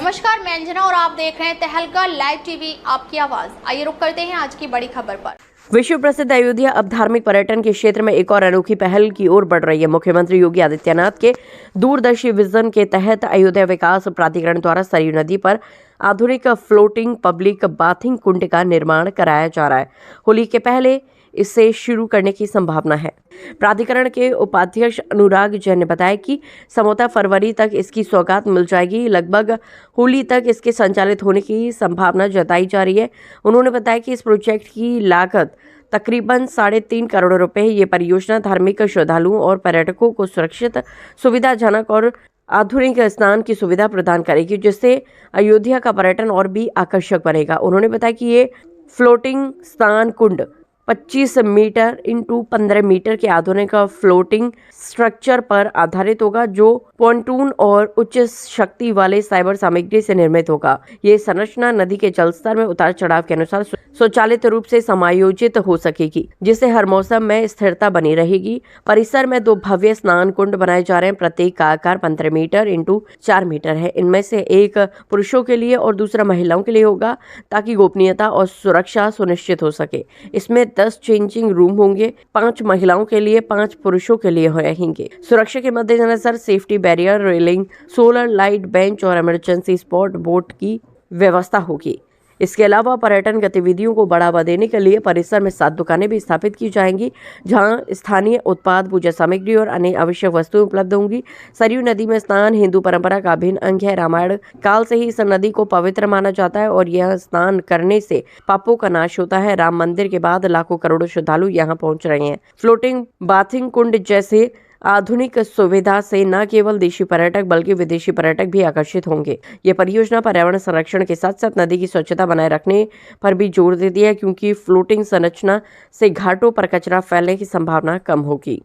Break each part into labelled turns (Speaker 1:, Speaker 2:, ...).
Speaker 1: नमस्कार, मैं अंजना और आप देख रहे हैं तहलका लाइव टीवी, आपकी आवाज। आइए रुक करते हैं आज की बड़ी खबर पर।
Speaker 2: विश्व प्रसिद्ध अयोध्या अब धार्मिक पर्यटन के क्षेत्र में एक और अनोखी पहल की ओर बढ़ रही है। मुख्यमंत्री योगी आदित्यनाथ के दूरदर्शी विजन के तहत अयोध्या विकास प्राधिकरण द्वारा सरयू नदी पर आधुनिक फ्लोटिंग पब्लिक बाथिंग कुंड का निर्माण कराया जा रहा है। होली के पहले इसे शुरू करने की संभावना है। प्राधिकरण के उपाध्यक्ष अनुराग जैन ने बताया कि संभवतः फरवरी तक इसकी सौगात मिल जाएगी। लगभग होली तक इसके संचालित होने की संभावना जताई जा रही है। उन्होंने बताया कि इस प्रोजेक्ट की लागत तकरीबन 3.5 करोड़ रुपए है। ये परियोजना धार्मिक श्रद्धालुओं और पर्यटकों को सुरक्षित, सुविधाजनक और आधुनिक स्नान की सुविधा प्रदान करेगी, जिससे अयोध्या का पर्यटन और भी आकर्षक बनेगा। उन्होंने बताया कि ये फ्लोटिंग स्नान कुंड 25 मीटर इंटू 15 मीटर के आधुनिक फ्लोटिंग स्ट्रक्चर पर आधारित होगा, जो पॉन्टून और उच्च शक्ति वाले साइबर सामग्री से निर्मित होगा। ये संरचना नदी के जलस्तर में उतार चढ़ाव के अनुसार स्वचालित रूप से समायोजित हो सकेगी, जिससे हर मौसम में स्थिरता बनी रहेगी। परिसर में 2 भव्य स्नान कुंड बनाए जा रहे हैं। प्रत्येक का आकार 15 मीटर इंटू 4 मीटर है। इनमें से एक पुरुषों के लिए और दूसरा महिलाओं के लिए होगा, ताकि गोपनीयता और सुरक्षा सुनिश्चित हो सके। इसमें 10 चेंजिंग रूम होंगे, 5 महिलाओं के लिए, 5 पुरुषों के लिए रहेंगे। सुरक्षा के मद्देनजर safety barrier, railing, solar light, bench और इमरजेंसी स्पॉट बोट की व्यवस्था होगी। इसके अलावा पर्यटन गतिविधियों को बढ़ावा देने के लिए परिसर में 7 दुकानें भी स्थापित की जाएंगी, जहां स्थानीय उत्पाद, पूजा सामग्री और अन्य आवश्यक वस्तुएं उपलब्ध होंगी। सरयू नदी में स्नान हिंदू परंपरा का अभिन्न अंग है। रामायण काल से ही इस नदी को पवित्र माना जाता है और यह स्नान करने से पापों का नाश होता है। राम मंदिर के बाद लाखों करोड़ों श्रद्धालु यहाँ पहुंच रहे हैं। फ्लोटिंग बाथिंग कुंड जैसे आधुनिक सुविधा से न केवल देशी पर्यटक बल्कि विदेशी पर्यटक भी आकर्षित होंगे। ये परियोजना पर्यावरण संरक्षण के साथ साथ नदी की स्वच्छता बनाए रखने पर भी जोर देती है, क्योंकि फ्लोटिंग संरचना से घाटों पर कचरा फैलने की संभावना कम होगी।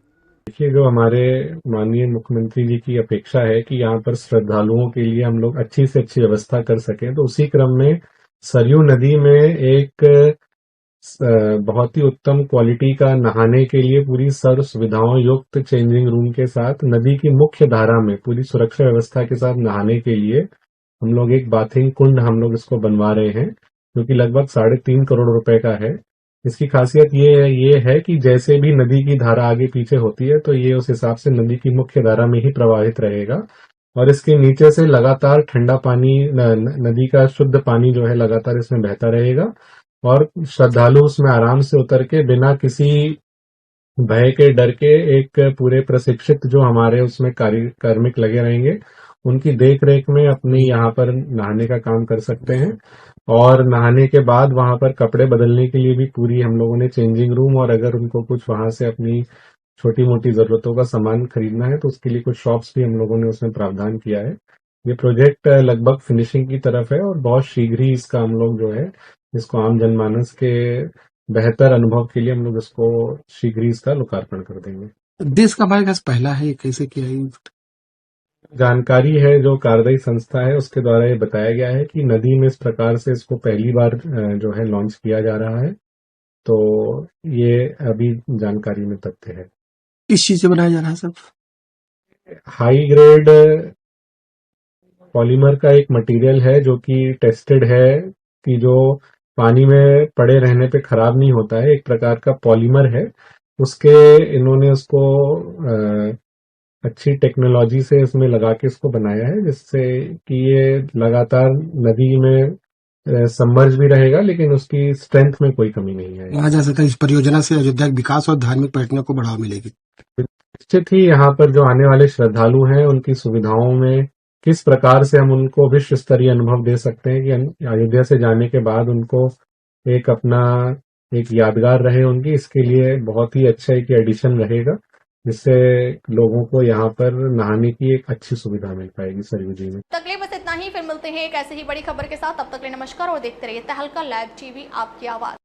Speaker 3: देखिए, जो हमारे माननीय मुख्यमंत्री जी की अपेक्षा है कि यहाँ पर श्रद्धालुओं के लिए हम लोग अच्छी से अच्छी व्यवस्था कर सकें, तो उसी क्रम में सरयू नदी में एक बहुत ही उत्तम क्वालिटी का नहाने के लिए पूरी सर्व सुविधाओं युक्त चेंजिंग रूम के साथ नदी की मुख्य धारा में पूरी सुरक्षा व्यवस्था के साथ नहाने के लिए हम लोग एक बाथिंग कुंड हम लोग इसको बनवा रहे हैं, जो कि लगभग 3.5 करोड़ रुपए का है। इसकी खासियत ये है कि जैसे भी नदी की धारा आगे पीछे होती है, तो ये उस हिसाब से नदी की मुख्य धारा में ही प्रवाहित रहेगा और इसके नीचे से लगातार ठंडा पानी, नदी का शुद्ध पानी जो है लगातार इसमें बहता रहेगा और श्रद्धालु उसमें आराम से उतर के बिना किसी भय के, डर के, एक पूरे प्रशिक्षित जो हमारे उसमें कार्मिक लगे रहेंगे, उनकी देख रेख में अपने यहाँ पर नहाने का काम कर सकते हैं। और नहाने के बाद वहां पर कपड़े बदलने के लिए भी पूरी हम लोगों ने चेंजिंग रूम, और अगर उनको कुछ वहां से अपनी छोटी मोटी जरूरतों का सामान खरीदना है तो उसके लिए कुछ शॉप्स भी हम लोगों ने उसमें प्रावधान किया है। ये प्रोजेक्ट लगभग फिनिशिंग की तरफ है और बहुत शीघ्र ही इसका हम लोग जो है इसको आम जनमानस के बेहतर अनुभव के लिए हम लोग इसको शीघ्र ही इसका लोकार्पण कर देंगे।
Speaker 4: देश का हमारे पास पहला है, कैसे किया है?
Speaker 3: जानकारी है जो कार्यदायी संस्था है उसके द्वारा ये बताया गया है कि नदी में इस प्रकार से इसको पहली बार जो है लॉन्च किया जा रहा है, तो ये अभी जानकारी में तथ्य है।
Speaker 4: किस चीज से बनाया जा रहा है सब?
Speaker 3: हाई ग्रेड पॉलीमर का एक मटेरियल है जो कि टेस्टेड है कि जो पानी में पड़े रहने पे खराब नहीं होता है। एक प्रकार का पॉलीमर है, उसके इन्होंने उसको अच्छी टेक्नोलॉजी से इसमें लगा के इसको बनाया है, जिससे कि ये लगातार नदी में सबमर्ज भी रहेगा, लेकिन उसकी स्ट्रेंथ में कोई कमी नहीं है।
Speaker 4: कहा जा सकता है इस परियोजना से अयोध्या के विकास और धार्मिक पर्यटन को बढ़ावा मिलेगी।
Speaker 3: निश्चित ही यहाँ पर जो आने वाले श्रद्धालु हैं उनकी सुविधाओं में किस प्रकार से हम उनको विश्व स्तरीय अनुभव दे सकते हैं कि अयोध्या से जाने के बाद उनको एक अपना एक यादगार रहे उनकी, इसके लिए बहुत ही अच्छा एक एडिशन रहेगा, जिससे लोगों को यहाँ पर नहाने की एक अच्छी सुविधा मिल पाएगी सरयू जी में।
Speaker 1: तकलीफ बस इतना ही, फिर मिलते हैं एक ऐसे ही बड़ी खबर के साथ। तब तक के लिए नमस्कार और देखते रहिए तहलका लाइव टीवी, आपकी आवाज।